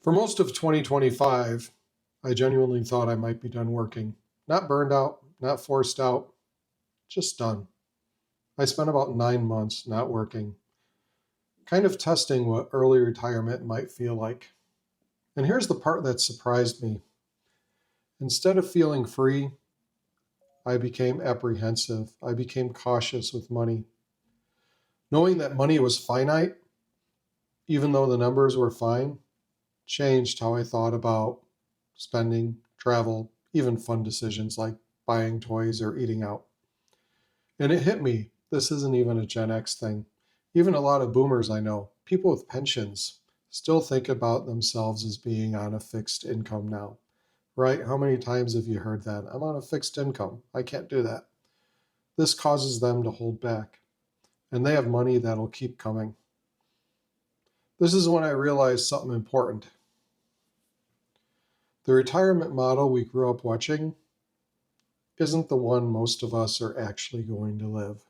For most of 2025, I genuinely thought I might be done working. Not burned out, not forced out, just done. I spent about 9 months not working, kind of testing what early retirement might feel like. And here's the part that surprised me. Instead of feeling free, I became apprehensive. I became cautious with money. Knowing that money was finite, even though the numbers were fine, changed how I thought about spending, travel, even fun decisions like buying toys or eating out. And it hit me, this isn't even a Gen X thing. Even a lot of boomers I know, people with pensions, still think about themselves as being on a fixed income now, right? How many times have you heard that? I'm on a fixed income. I can't do that. This causes them to hold back, and they have money that'll keep coming. This is when I realized something important. The retirement model we grew up watching isn't the one most of us are actually going to live.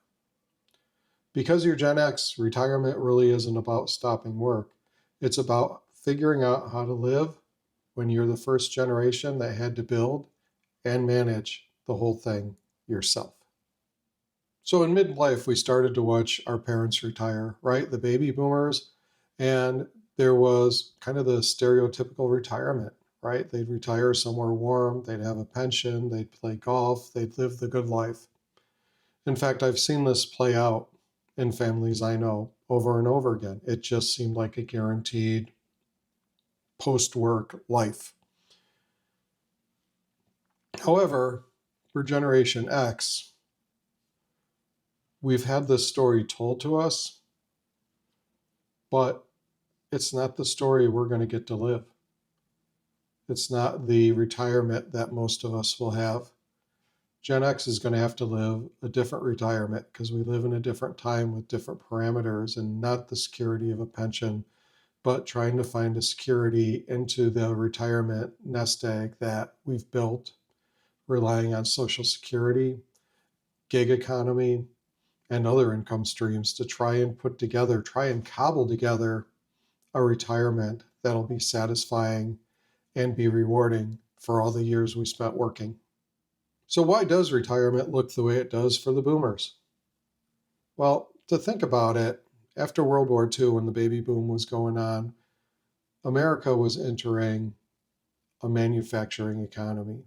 Because you're Gen X, retirement really isn't about stopping work. It's about figuring out how to live when you're the first generation that had to build and manage the whole thing yourself. So in midlife, we started to watch our parents retire, right? The baby boomers. And there was kind of the stereotypical retirement, right? They'd retire somewhere warm, they'd have a pension, they'd play golf, they'd live the good life. In fact, I've seen this play out in families I know over and over again. It just seemed like a guaranteed post-work life. However, for Generation X, we've had this story told to us, but it's not the story we're going to get to live. It's not the retirement that most of us will have. Gen X is going to have to live a different retirement because we live in a different time with different parameters and not the security of a pension, but trying to find a security into the retirement nest egg that we've built, relying on Social Security, gig economy, and other income streams to try and cobble together a retirement that'll be satisfying and be rewarding for all the years we spent working. So why does retirement look the way it does for the boomers? Well, to think about it, after World War II, when the baby boom was going on, America was entering a manufacturing economy,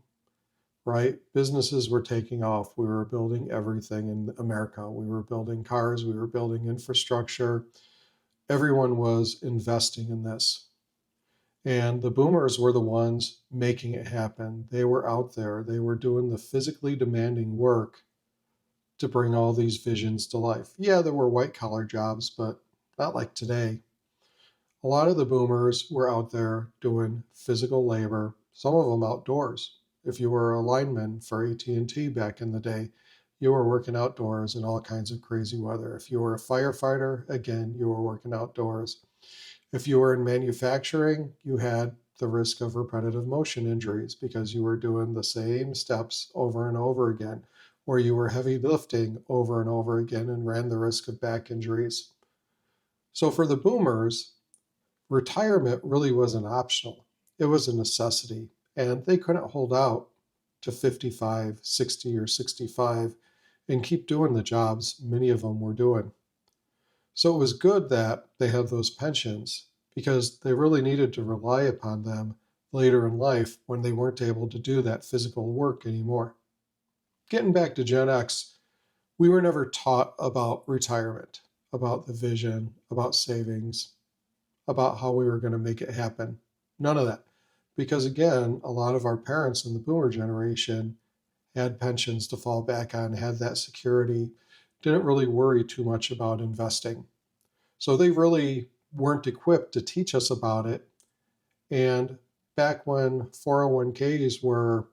right? Businesses were taking off. We were building everything in America. We were building cars. We were building infrastructure. Everyone was investing in this. And the boomers were the ones making it happen. They were out there. They were doing the physically demanding work to bring all these visions to life. Yeah, there were white collar jobs, but not like today. A lot of the boomers were out there doing physical labor, some of them outdoors. If you were a lineman for AT&T back in the day, you were working outdoors in all kinds of crazy weather. If you were a firefighter, again, you were working outdoors. If you were in manufacturing, you had the risk of repetitive motion injuries because you were doing the same steps over and over again, or you were heavy lifting over and over again and ran the risk of back injuries. So for the boomers, retirement really wasn't optional. It was a necessity, and they couldn't hold out to 55, 60, or 65 and keep doing the jobs many of them were doing. So it was good that they had those pensions because they really needed to rely upon them later in life when they weren't able to do that physical work anymore. Getting back to Gen X, we were never taught about retirement, about the vision, about savings, about how we were going to make it happen. None of that. Because again, a lot of our parents in the boomer generation had pensions to fall back on, had that security, didn't really worry too much about investing. So they really weren't equipped to teach us about it. And back when 401ks were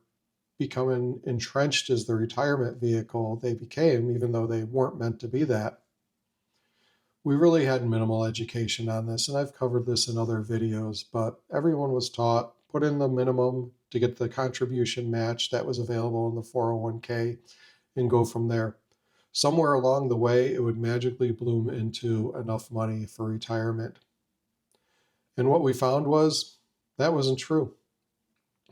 becoming entrenched as the retirement vehicle they became, even though they weren't meant to be that, we really had minimal education on this. And I've covered this in other videos, but everyone was taught, put in the minimum to get the contribution match that was available in the 401k and go from there. Somewhere along the way, it would magically bloom into enough money for retirement. And what we found was That wasn't true.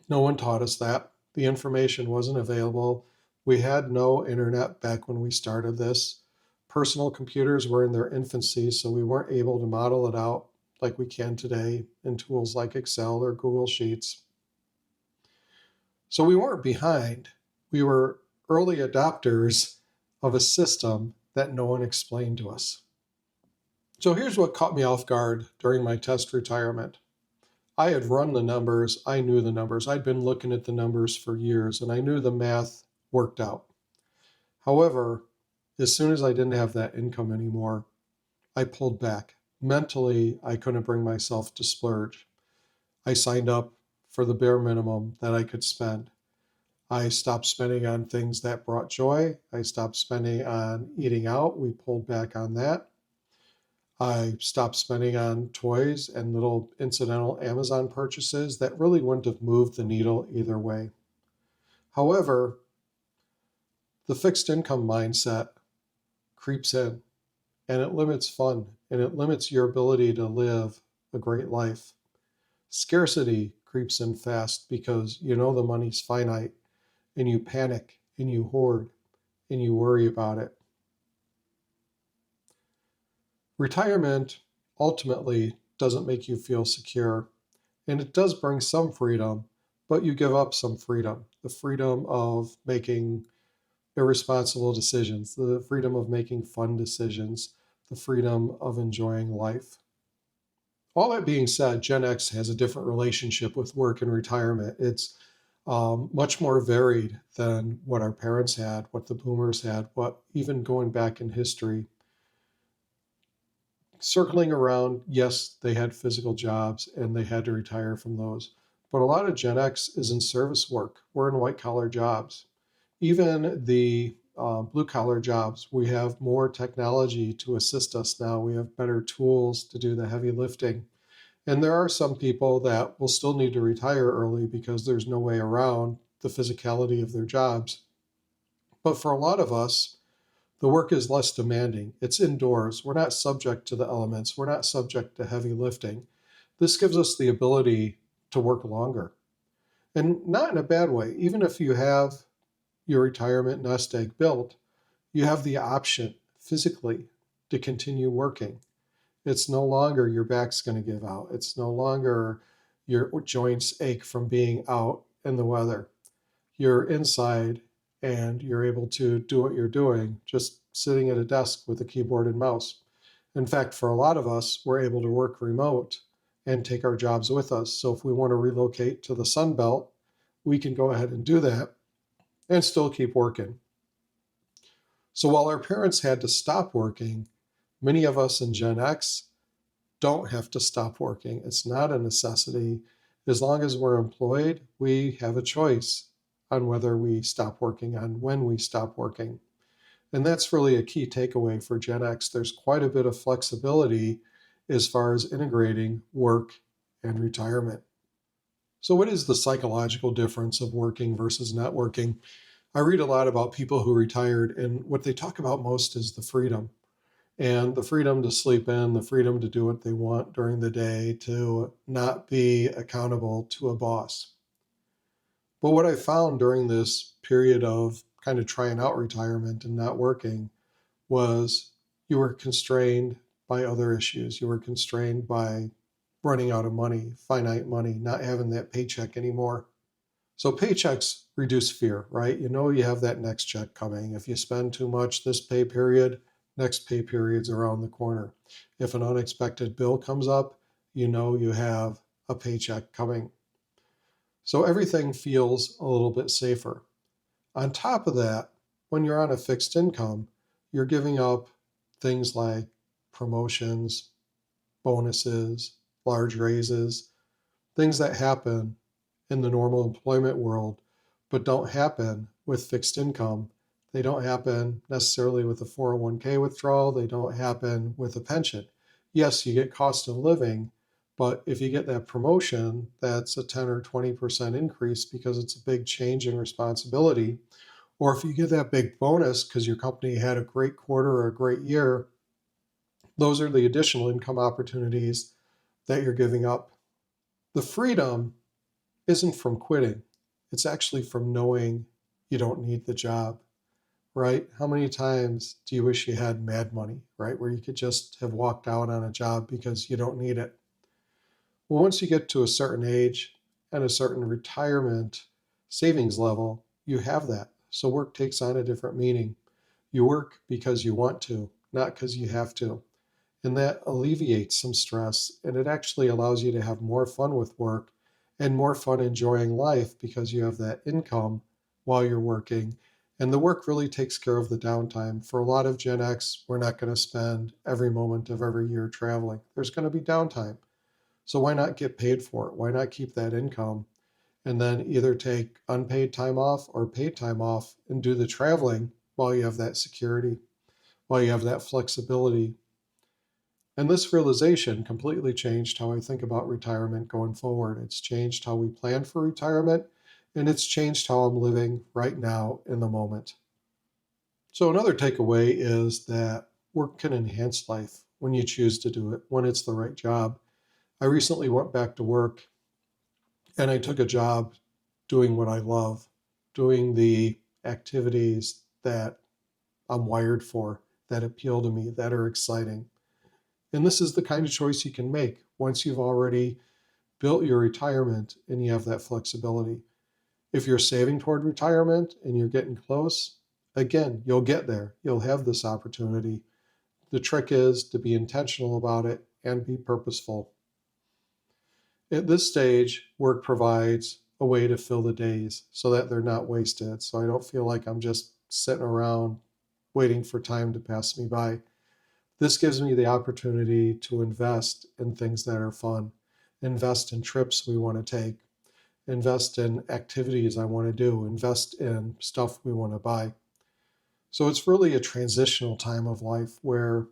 No one taught us that. The information wasn't available. We had no internet back when we started this. Personal computers were in their infancy, so we weren't able to model it out like we can today in tools like Excel or Google Sheets. So we weren't behind. We were early adopters of a system that no one explained to us. So here's what caught me off guard during my test retirement. I had run the numbers. I knew the numbers. I'd been looking at the numbers for years, and I knew the math worked out. However, as soon as I didn't have that income anymore, I pulled back. Mentally, I couldn't bring myself to splurge. I signed up for the bare minimum that I could spend. I stopped spending on things that brought joy. I stopped spending on eating out. We pulled back on that. I stopped spending on toys and little incidental Amazon purchases that really wouldn't have moved the needle either way. However, the fixed income mindset creeps in, and it limits fun, and it limits your ability to live a great life. Scarcity creeps in fast because you know the money's finite, and you panic, and you hoard, and you worry about it. Retirement ultimately doesn't make you feel secure, and it does bring some freedom, but you give up some freedom. The freedom of making irresponsible decisions, the freedom of making fun decisions, the freedom of enjoying life. All that being said, Gen X has a different relationship with work and retirement. It's much more varied than what our parents had, what the boomers had, what even going back in history. Circling around, yes, they had physical jobs and they had to retire from those. But a lot of Gen X is in service work. We're in white collar jobs. Even the blue collar jobs, we have more technology to assist us now. We have better tools to do the heavy lifting. And there are some people that will still need to retire early because there's no way around the physicality of their jobs. But for a lot of us, the work is less demanding. It's indoors. We're not subject to the elements. We're not subject to heavy lifting. This gives us the ability to work longer. And not in a bad way. Even if you have your retirement nest egg built, you have the option physically to continue working. It's no longer your back's going to give out. It's no longer your joints ache from being out in the weather. You're inside and you're able to do what you're doing, just sitting at a desk with a keyboard and mouse. In fact, for a lot of us, we're able to work remote and take our jobs with us. So if we want to relocate to the Sun Belt, we can go ahead and do that and still keep working. So while our parents had to stop working, many of us in Gen X don't have to stop working. It's not a necessity. As long as we're employed, we have a choice on whether we stop working, on when we stop working. And that's really a key takeaway for Gen X. There's quite a bit of flexibility as far as integrating work and retirement. So what is the psychological difference of working versus not working? I read a lot about people who retired, and what they talk about most is the freedom. And the freedom to sleep in, the freedom to do what they want during the day, to not be accountable to a boss. But what I found during this period of kind of trying out retirement and not working was you were constrained by other issues. You were constrained by running out of money, finite money, not having that paycheck anymore. So paychecks reduce fear, right? You know you have that next check coming. If you spend too much this pay period, next pay period's around the corner. If an unexpected bill comes up, you know you have a paycheck coming. So everything feels a little bit safer. On top of that, when you're on a fixed income, you're giving up things like promotions, bonuses, large raises, things that happen in the normal employment world, but don't happen with fixed income. They don't happen necessarily with a 401k withdrawal. They don't happen with a pension. Yes, you get cost of living, but if you get that promotion, that's a 10 or 20% increase because it's a big change in responsibility. Or if you get that big bonus because your company had a great quarter or a great year, those are the additional income opportunities that you're giving up. The freedom isn't from quitting. It's actually from knowing you don't need the job, right? How many times do you wish you had mad money, right? Where you could just have walked out on a job because you don't need it. Well, once you get to a certain age and a certain retirement savings level, you have that. So work takes on a different meaning. You work because you want to, not because you have to. And that alleviates some stress, and it actually allows you to have more fun with work and more fun enjoying life because you have that income while you're working. And the work really takes care of the downtime. For a lot of Gen X, we're not going to spend every moment of every year traveling. There's going to be downtime. So why not get paid for it? Why not keep that income and then either take unpaid time off or paid time off and do the traveling while you have that security, while you have that flexibility. And this realization completely changed how I think about retirement going forward. It's changed how we plan for retirement, and it's changed how I'm living right now in the moment. So, another takeaway is that work can enhance life when you choose to do it, when it's the right job. I recently went back to work and I took a job doing what I love, doing the activities that I'm wired for, that appeal to me, that are exciting. And this is the kind of choice you can make once you've already built your retirement and you have that flexibility. If you're saving toward retirement and you're getting close, again, you'll get there. You'll have this opportunity. The trick is to be intentional about it and be purposeful. At this stage, work provides a way to fill the days so that they're not wasted. So I don't feel like I'm just sitting around waiting for time to pass me by. This gives me the opportunity to invest in things that are fun, invest in trips we want to take, invest in activities I want to do, invest in stuff we want to buy. So it's really a transitional time of life where,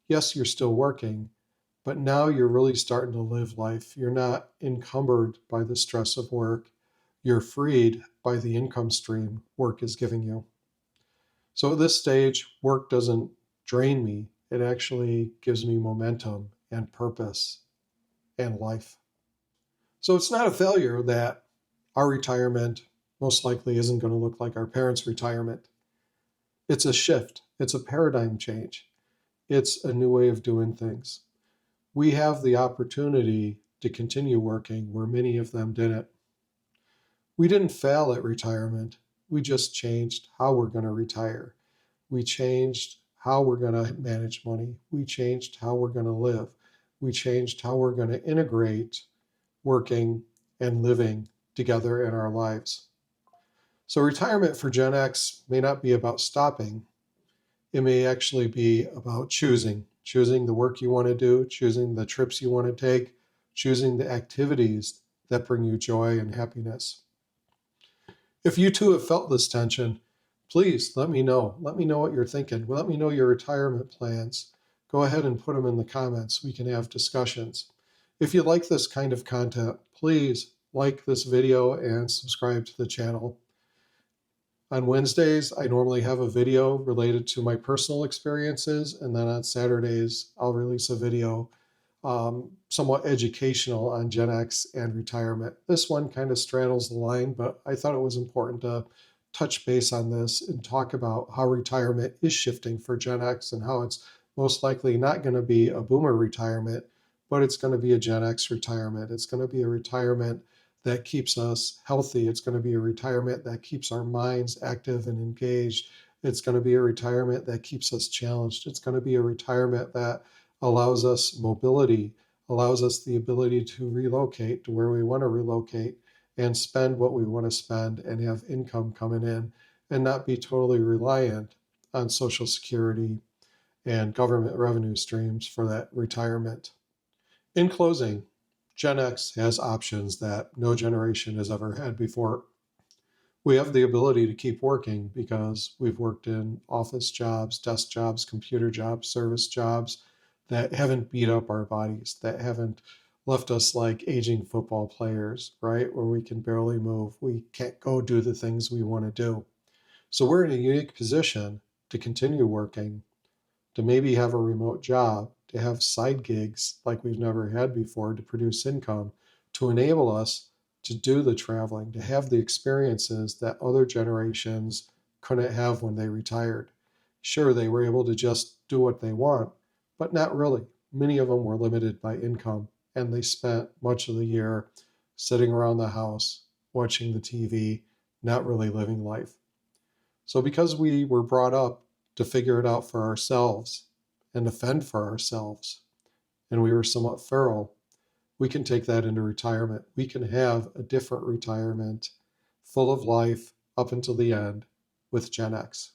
yes, you're still working, but now you're really starting to live life. You're not encumbered by the stress of work. You're freed by the income stream work is giving you. So at this stage, work doesn't drain me. It actually gives me momentum and purpose and life. So it's not a failure that our retirement most likely isn't going to look like our parents' retirement. It's a shift, it's a paradigm change, it's a new way of doing things. We have the opportunity to continue working where many of them didn't. We didn't fail at retirement, we just changed how we're going to retire. We changed how we're going to manage money. We changed how we're going to live. We changed how we're going to integrate working and living together in our lives. So, retirement for Gen X may not be about stopping, it may actually be about choosing the work you want to do, choosing the trips you want to take, choosing the activities that bring you joy and happiness. If you too have felt this tension, please let me know. Let me know what you're thinking. Let me know your retirement plans. Go ahead and put them in the comments. We can have discussions. If you like this kind of content, please like this video and subscribe to the channel. On Wednesdays, I normally have a video related to my personal experiences, and then on Saturdays, I'll release a video somewhat educational on Gen X and retirement. This one kind of straddles the line, but I thought it was important to touch base on this and talk about how retirement is shifting for Gen X and how it's most likely not going to be a boomer retirement, but it's going to be a Gen X retirement. It's going to be a retirement that keeps us healthy. It's going to be a retirement that keeps our minds active and engaged. It's going to be a retirement that keeps us challenged. It's going to be a retirement that allows us mobility, allows us the ability to relocate to where we want to relocate and spend what we want to spend and have income coming in and not be totally reliant on Social Security and government revenue streams for that retirement. In closing, Gen X has options that no generation has ever had before. We have the ability to keep working because we've worked in office jobs, desk jobs, computer jobs, service jobs that haven't beat up our bodies, that haven't left us like aging football players, right? Where we can barely move. We can't go do the things we want to do. So we're in a unique position to continue working, to maybe have a remote job, to have side gigs like we've never had before to produce income, to enable us to do the traveling, to have the experiences that other generations couldn't have when they retired. Sure, they were able to just do what they want, but not really. Many of them were limited by income, and they spent much of the year sitting around the house, watching the TV, not really living life. So, because we were brought up to figure it out for ourselves and to fend for ourselves, and we were somewhat feral, we can take that into retirement. We can have a different retirement full of life up until the end with Gen X.